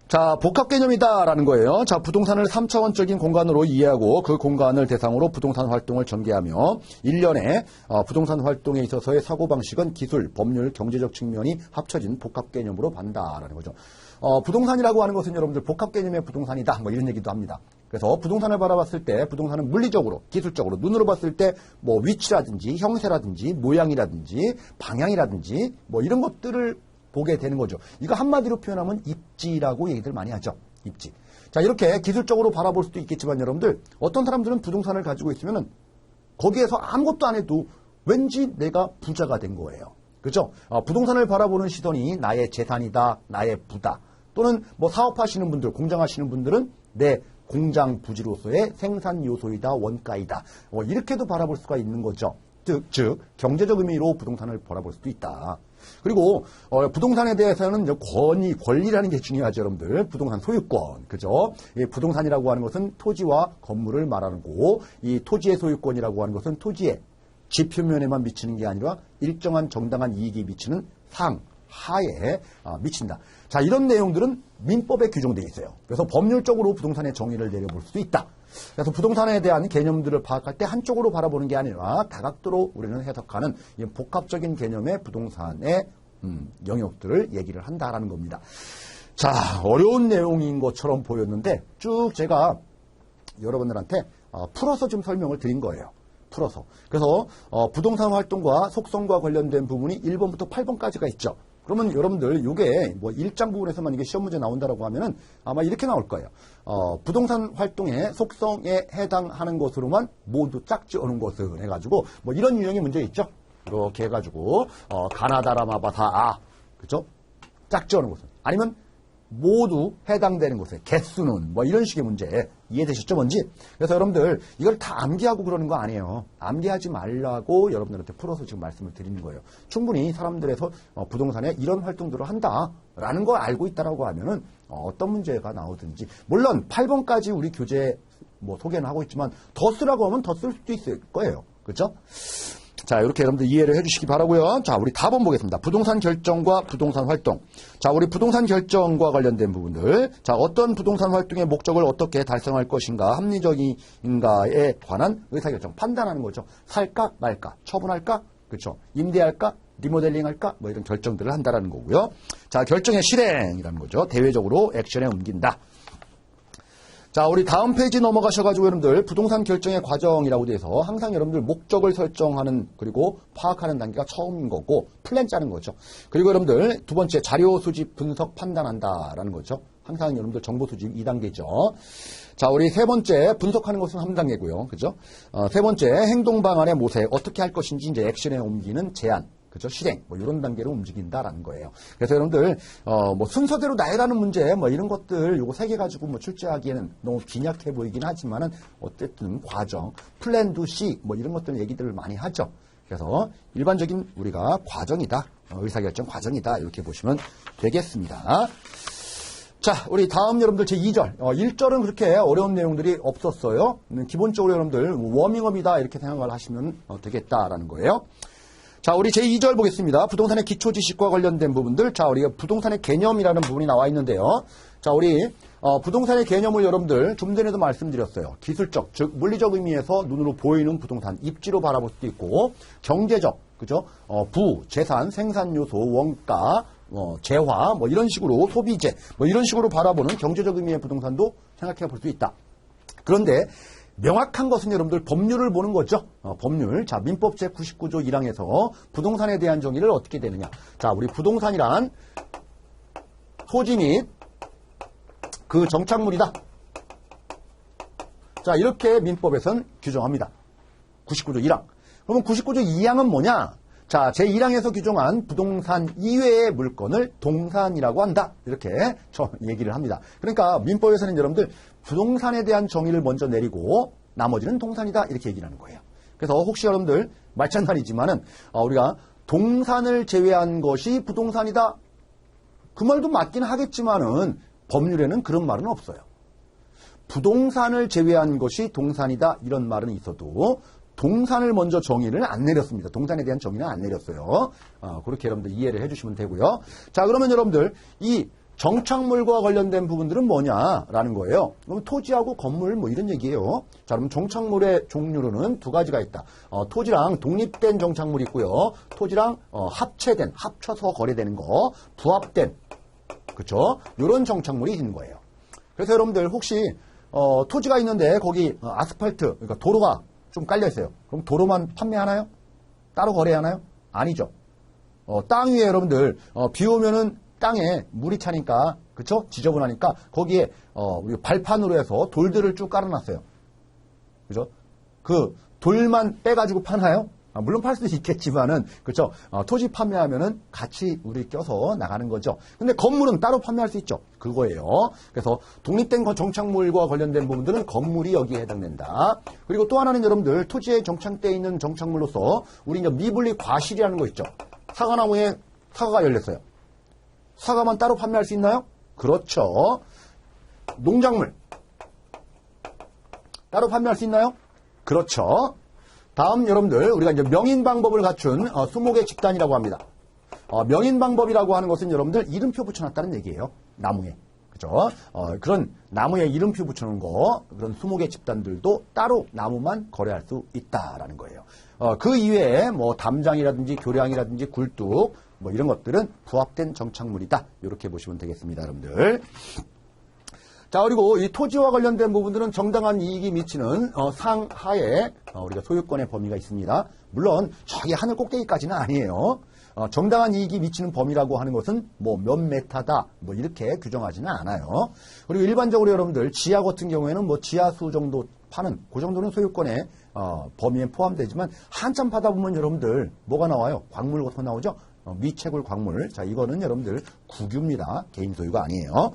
자, 복합 개념이다라는 거예요. 자, 부동산을 3차원적인 공간으로 이해하고 그 공간을 대상으로 부동산 활동을 전개하며 일련의 부동산 활동에 있어서의 사고방식은 기술, 법률, 경제적 측면이 합쳐진 복합 개념으로 반다라는 거죠. 부동산이라고 하는 것은 여러분들 복합 개념의 부동산이다. 뭐 이런 얘기도 합니다. 그래서 부동산을 바라봤을 때 부동산은 물리적으로, 기술적으로 눈으로 봤을 때 뭐 위치라든지 형태라든지 모양이라든지 방향이라든지 뭐 이런 것들을 보게 되는 거죠. 이거 한마디로 표현하면 입지라고 얘기들 많이 하죠. 입지. 자, 이렇게 기술적으로 바라볼 수도 있겠지만 여러분들 어떤 사람들은 부동산을 가지고 있으면은 거기에서 아무것도 안 해도 왠지 내가 부자가 된 거예요. 그렇죠? 부동산을 바라보는 시선이 나의 재산이다, 나의 부다. 또는 뭐 사업하시는 분들, 공장하시는 분들은 내 공장 부지로서의 생산 요소이다, 원가이다. 이렇게도 바라볼 수가 있는 거죠. 즉 경제적 의미로 부동산을 바라볼 수도 있다. 그리고 부동산에 대해서는 권리라는 게 중요하죠, 여러분들. 부동산 소유권, 그죠? 이 부동산이라고 하는 것은 토지와 건물을 말하는 거고, 이 토지의 소유권이라고 하는 것은 토지의 지표면에만 미치는 게 아니라 일정한 정당한 이익이 미치는 하에 미친다. 자, 이런 내용들은 민법에 규정되어 있어요. 그래서 법률적으로 부동산의 정의를 내려볼 수도 있다. 그래서 부동산에 대한 개념들을 파악할 때 한쪽으로 바라보는 게 아니라 다각도로 우리는 해석하는 이 복합적인 개념의 부동산의 영역들을 얘기를 한다라는 겁니다. 자, 어려운 내용인 것처럼 보였는데 쭉 제가 여러분들한테 풀어서 좀 설명을 드린 거예요. 풀어서. 그래서 부동산 활동과 속성과 관련된 부분이 1번부터 8번까지가 있죠. 그러면 여러분들 이게 뭐 1장 부분에서만 이게 시험 문제 나온다라고 하면은 아마 이렇게 나올 거예요. 부동산 활동의 속성에 해당하는 것으로만 모두 짝지어놓은 것을 해가지고 뭐 이런 유형의 문제 있죠. 이렇게 해가지고 가나다라마바사 그죠? 짝지어놓은 것은 아니면 모두 해당되는 곳에 개수는 뭐 이런 식의 문제 이해되셨죠 뭔지? 그래서 여러분들 이걸 다 암기하고 그러는 거 아니에요. 암기하지 말라고 여러분들한테 풀어서 지금 말씀을 드리는 거예요. 충분히 사람들에서 부동산에 이런 활동들을 한다라는 걸 알고 있다라고 하면은 어떤 문제가 나오든지 물론 8번까지 우리 교재 뭐 소개는 하고 있지만 더 쓰라고 하면 더 쓸 수도 있을 거예요. 그렇죠? 자, 이렇게 여러분들 이해를 해주시기 바라고요. 자, 우리 답은 보겠습니다. 부동산 결정과 부동산 활동. 자, 우리 부동산 결정과 관련된 부분들. 자, 어떤 부동산 활동의 목적을 어떻게 달성할 것인가, 합리적인가에 관한 의사결정, 판단하는 거죠. 살까 말까, 처분할까, 그렇죠. 임대할까, 리모델링할까, 뭐 이런 결정들을 한다라는 거고요. 자, 결정의 실행이라는 거죠. 대외적으로 액션에 옮긴다. 자, 우리 다음 페이지 넘어가셔가지고 여러분들 부동산 결정의 과정이라고 돼서 항상 여러분들 목적을 설정하는 그리고 파악하는 단계가 처음인 거고 플랜 짜는 거죠. 그리고 여러분들 두 번째 자료 수집, 분석, 판단한다라는 거죠. 항상 여러분들 정보 수집 2단계죠. 자, 우리 세 번째 분석하는 것은 3단계고요. 그죠? 세 번째 행동 방안의 모색, 어떻게 할 것인지 이제 액션에 옮기는 제안. 그죠? 실행, 뭐, 이런 단계로 움직인다라는 거예요. 그래서 여러분들, 뭐, 순서대로 나열하는 문제, 뭐, 이런 것들, 요거 세 개 가지고 뭐, 출제하기에는 너무 빈약해 보이긴 하지만은, 어쨌든, 과정, 플랜 두 C, 뭐, 이런 것들 얘기들을 많이 하죠. 그래서, 일반적인 우리가 과정이다, 의사결정 과정이다, 이렇게 보시면 되겠습니다. 자, 우리 다음 여러분들 제2절. 1절은 그렇게 어려운 내용들이 없었어요. 기본적으로 여러분들, 워밍업이다, 이렇게 생각을 하시면 되겠다라는 거예요. 자, 우리 제2절 보겠습니다. 부동산의 기초 지식과 관련된 부분들. 자, 우리가 부동산의 개념이라는 부분이 나와 있는데요. 자, 우리 부동산의 개념을 여러분들 좀 전에도 말씀드렸어요. 기술적, 즉 물리적 의미에서 눈으로 보이는 부동산, 입지로 바라볼 수도 있고, 경제적, 그죠? 부, 재산, 생산 요소, 원가, 재화, 뭐 이런 식으로 소비재, 뭐 이런 식으로 바라보는 경제적 의미의 부동산도 생각해 볼 수 있다. 그런데 명확한 것은 여러분들 법률을 보는 거죠. 법률. 자, 민법 제99조 1항에서 부동산에 대한 정의를 어떻게 되느냐. 자, 우리 부동산이란 토지 및 그 정착물이다. 자, 이렇게 민법에서는 규정합니다. 99조 1항. 그러면 99조 2항은 뭐냐? 자, 제1항에서 규정한 부동산 이외의 물건을 동산이라고 한다. 이렇게 얘기를 합니다. 그러니까 민법에서는 여러분들 부동산에 대한 정의를 먼저 내리고 나머지는 동산이다. 이렇게 얘기를 하는 거예요. 그래서 혹시 여러분들 말장난이지만은 우리가 동산을 제외한 것이 부동산이다. 그 말도 맞긴 하겠지만은 법률에는 그런 말은 없어요. 부동산을 제외한 것이 동산이다. 이런 말은 있어도 동산을 먼저 정의를 안 내렸습니다. 동산에 대한 정의는 안 내렸어요. 그렇게 여러분들 이해를 해주시면 되고요. 자, 그러면 여러분들 이 정착물과 관련된 부분들은 뭐냐라는 거예요. 그럼 토지하고 건물 뭐 이런 얘기예요. 자, 그럼 정착물의 종류로는 두 가지가 있다. 토지랑 독립된 정착물이 있고요. 토지랑 합체된, 합쳐서 거래되는 거, 부합된, 그렇죠? 이런 정착물이 있는 거예요. 그래서 여러분들 혹시 토지가 있는데 거기 아스팔트, 그러니까 도로가 좀 깔려 있어요. 그럼 도로만 판매하나요? 따로 거래하나요? 아니죠. 땅 위에 여러분들 비 오면은 땅에 물이 차니까, 그쵸? 지저분하니까 거기에 우리 발판으로 해서 돌들을 쭉 깔아놨어요. 그죠? 그 돌만 빼가지고 파나요? 물론 팔 수도 있겠지만은, 그쵸? 토지 판매하면은 같이 우리 껴서 나가는 거죠. 근데 건물은 따로 판매할 수 있죠. 그거예요. 그래서 독립된 정착물과 관련된 부분들은 건물이 여기에 해당된다. 그리고 또 하나는 여러분들 토지에 정착되어 있는 정착물로서 우리 이제 미분리 과실이라는 거 있죠. 사과나무에 사과가 열렸어요. 사과만 따로 판매할 수 있나요? 그렇죠. 농작물 따로 판매할 수 있나요? 그렇죠. 다음 여러분들 우리가 이제 명인 방법을 갖춘 수목의 집단이라고 합니다. 명인 방법이라고 하는 것은 여러분들 이름표 붙여놨다는 얘기예요. 나무에. 그죠? 그런 나무에 이름표 붙여놓은 거, 그런 수목의 집단들도 따로 나무만 거래할 수 있다라는 거예요. 그 이외에 뭐 담장이라든지 교량이라든지 굴뚝, 뭐 이런 것들은 부합된 정착물이다. 이렇게 보시면 되겠습니다, 여러분들. 자, 그리고 이 토지와 관련된 부분들은 정당한 이익이 미치는 상하에 우리가 소유권의 범위가 있습니다. 물론 저기 하늘 꼭대기까지는 아니에요. 정당한 이익이 미치는 범위라고 하는 것은 뭐 몇 메타다 뭐 이렇게 규정하지는 않아요. 그리고 일반적으로 여러분들 지하 같은 경우에는 뭐 지하수 정도 파는 그 정도는 소유권의 범위에 포함되지만 한참 파다 보면 여러분들 뭐가 나와요? 광물 같은 거 나오죠? 미채굴 광물. 자, 이거는 여러분들 국유입니다. 개인 소유가 아니에요.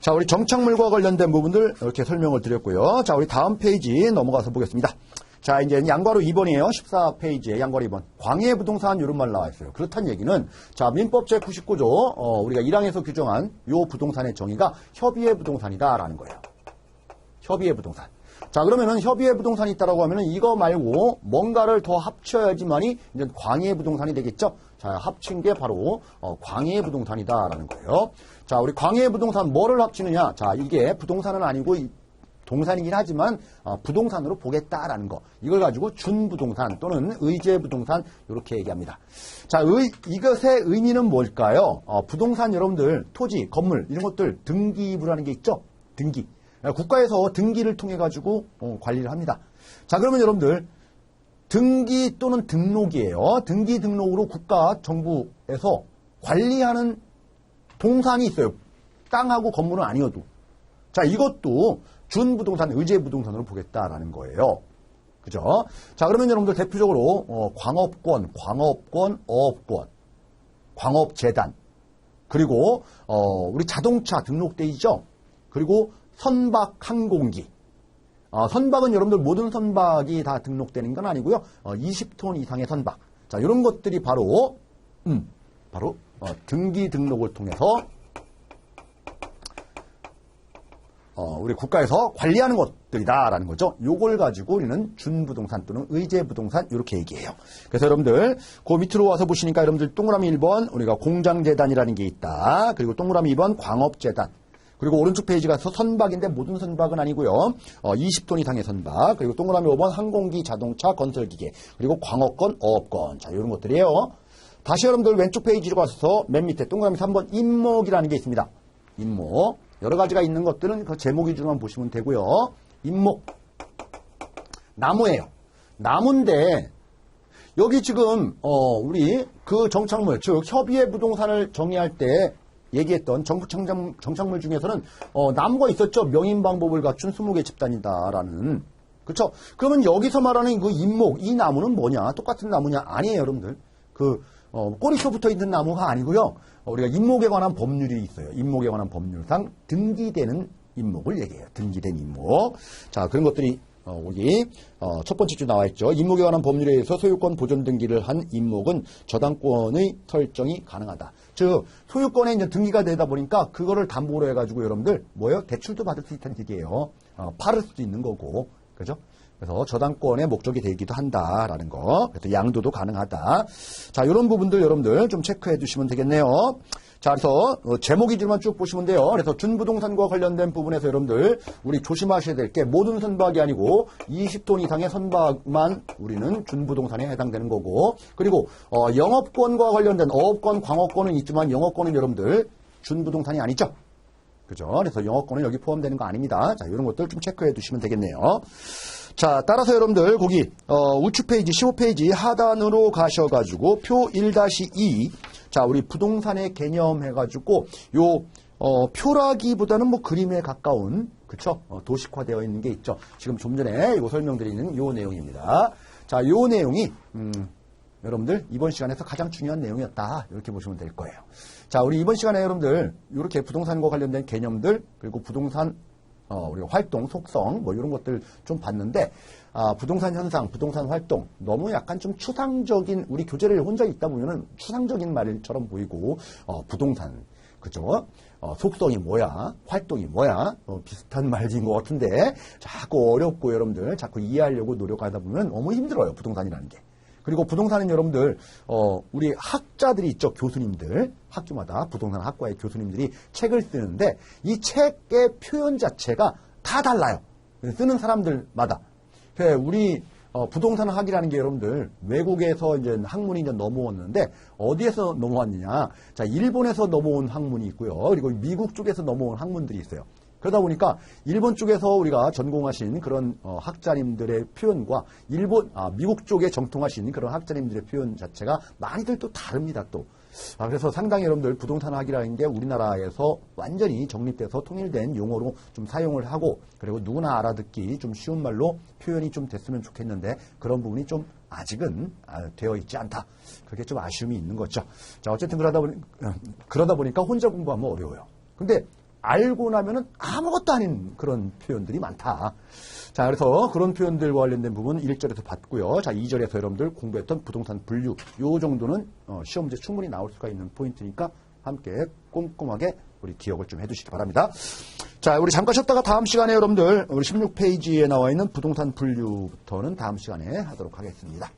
자, 우리 정착물과 관련된 부분들 이렇게 설명을 드렸고요. 자, 우리 다음 페이지 넘어가서 보겠습니다. 자, 이제 양괄호 2번이에요. 14페이지에 양괄호 2번. 광해 부동산 이런 말 나와 있어요. 그렇다는 얘기는 자, 민법 제99조 우리가 1항에서 규정한 요 부동산의 정의가 협의의 부동산이다라는 거예요. 협의의 부동산. 자, 그러면은 협의의 부동산이 있다라고 하면은 이거 말고 뭔가를 더 합쳐야지만이 이제 광의의 부동산이 되겠죠? 자, 합친 게 바로 광의의 부동산이다라는 거예요. 자, 우리 광의의 부동산 뭐를 합치느냐? 자, 이게 부동산은 아니고 동산이긴 하지만 부동산으로 보겠다라는 거. 이걸 가지고 준부동산 또는 의제부동산 이렇게 얘기합니다. 자, 이것의 의미는 뭘까요? 부동산 여러분들 토지, 건물 이런 것들 등기부라는 게 있죠? 등기. 국가에서 등기를 통해 가지고 관리를 합니다. 자, 그러면 여러분들 등기 또는 등록이에요. 등기 등록으로 국가 정부에서 관리하는 동산이 있어요. 땅하고 건물은 아니어도. 자, 이것도 준부동산, 의제부동산으로 보겠다라는 거예요. 그죠? 자, 그러면 여러분들 대표적으로 광업권, 어업권, 광업재단, 그리고 우리 자동차 등록돼 있죠? 그리고 선박 항공기. 선박은 여러분들 모든 선박이 다 등록되는 건 아니고요. 20톤 이상의 선박. 자, 이런 것들이 바로 등기 등록을 통해서 우리 국가에서 관리하는 것들이다라는 거죠. 요걸 가지고 우리는 준부동산 또는 의제부동산 이렇게 얘기해요. 그래서 여러분들 그 밑으로 와서 보시니까 여러분들 동그라미 1번 우리가 공장재단이라는 게 있다. 그리고 동그라미 2번 광업재단. 그리고 오른쪽 페이지 가서 선박인데 모든 선박은 아니고요. 20톤 이상의 선박. 그리고 동그라미 5번 항공기, 자동차, 건설기계. 그리고 광업권, 어업권. 자, 이런 것들이에요. 다시 여러분들 왼쪽 페이지로 가서 맨 밑에 동그라미 3번 임목이라는 게 있습니다. 임목. 여러 가지가 있는 것들은 그 제목 위주로만 보시면 되고요. 임목. 나무예요. 나무인데 여기 지금 우리 그 정착물, 즉 협의의 부동산을 정의할 때 얘기했던 정부 정착물 중에서는 나무가 있었죠. 명인방법을 갖춘 20개 집단이다라는. 그렇죠? 그러면 여기서 말하는 그 임목, 이 나무는 뭐냐? 똑같은 나무냐? 아니에요, 여러분들. 꼬리표 붙어 있는 나무가 아니고요. 우리가 임목에 관한 법률이 있어요. 임목에 관한 법률상 등기되는 임목을 얘기해요. 등기된 임목. 자, 그런 것들이 여기 첫 번째 줄 나와 있죠. 임목에 관한 법률에 의해서 소유권 보존 등기를 한 임목은 저당권의 설정이 가능하다. 즉 소유권에 이제 등기가 되다 보니까 그거를 담보로 해가지고 여러분들 뭐예요? 대출도 받을 수 있다는 얘기예요. 팔을 수도 있는 거고, 그죠? 그래서 저당권의 목적이 되기도 한다라는 거. 그래서 양도도 가능하다. 자, 이런 부분들 여러분들 좀 체크해 주시면 되겠네요. 자, 그래서 제목 위주로만 쭉 보시면 돼요. 그래서 준부동산과 관련된 부분에서 여러분들 우리 조심하셔야 될 게 모든 선박이 아니고 20톤 이상의 선박만 우리는 준부동산에 해당되는 거고, 그리고 영업권과 관련된 어업권, 광업권은 있지만 영업권은 여러분들 준부동산이 아니죠. 그죠? 그래서 영업권은 여기 포함되는 거 아닙니다. 자, 이런 것들 좀 체크해 두시면 되겠네요. 자, 따라서 여러분들 거기 우측 페이지 15페이지 하단으로 가셔가지고 표 1-2 자, 우리 부동산의 개념 해가지고 요 표라기보다는 뭐 그림에 가까운, 그쵸? 도식화되어 있는 게 있죠. 지금 좀 전에 요 설명드리는 요 내용입니다. 자, 요 내용이 여러분들 이번 시간에서 가장 중요한 내용이었다. 이렇게 보시면 될 거예요. 자, 우리 이번 시간에 여러분들 이렇게 부동산과 관련된 개념들, 그리고 부동산 우리가 활동, 속성, 뭐 이런 것들 좀 봤는데, 부동산 현상, 부동산 활동, 너무 약간 좀 추상적인, 우리 교재를 혼자 읽다 보면은 추상적인 말처럼 보이고, 부동산, 그죠? 속성이 뭐야? 활동이 뭐야? 비슷한 말인 것 같은데, 자꾸 어렵고 여러분들, 자꾸 이해하려고 노력하다 보면 너무 힘들어요, 부동산이라는 게. 그리고 부동산은 여러분들 우리 학자들이 있죠. 교수님들. 학교마다 부동산 학과의 교수님들이 책을 쓰는데 이 책의 표현 자체가 다 달라요. 쓰는 사람들마다. 우리 부동산 학이라는 게 여러분들 외국에서 이제 학문이 이제 넘어왔는데 어디에서 넘어왔느냐? 자, 일본에서 넘어온 학문이 있고요. 그리고 미국 쪽에서 넘어온 학문들이 있어요. 그러다 보니까 일본 쪽에서 우리가 전공하신 그런 학자님들의 표현과 미국 쪽에 정통하신 그런 학자님들의 표현 자체가 많이들 또 다릅니다, 또. 그래서 상당히 여러분들 부동산학이라는 게 우리나라에서 완전히 정립돼서 통일된 용어로 좀 사용을 하고, 그리고 누구나 알아듣기 좀 쉬운 말로 표현이 좀 됐으면 좋겠는데 그런 부분이 좀 아직은 되어 있지 않다. 그게 좀 아쉬움이 있는 거죠. 자, 어쨌든 그러다 보니까 혼자 공부하면 어려워요. 근데 알고 나면은 아무것도 아닌 그런 표현들이 많다. 자, 그래서 그런 표현들과 관련된 부분 1절에서 봤고요. 자, 2절에서 여러분들 공부했던 부동산 분류, 요 정도는 시험 문제 충분히 나올 수가 있는 포인트니까 함께 꼼꼼하게 우리 기억을 좀 해두시기 바랍니다. 자, 우리 잠깐 쉬었다가 다음 시간에 여러분들 우리 16페이지에 나와 있는 부동산 분류부터는 다음 시간에 하도록 하겠습니다.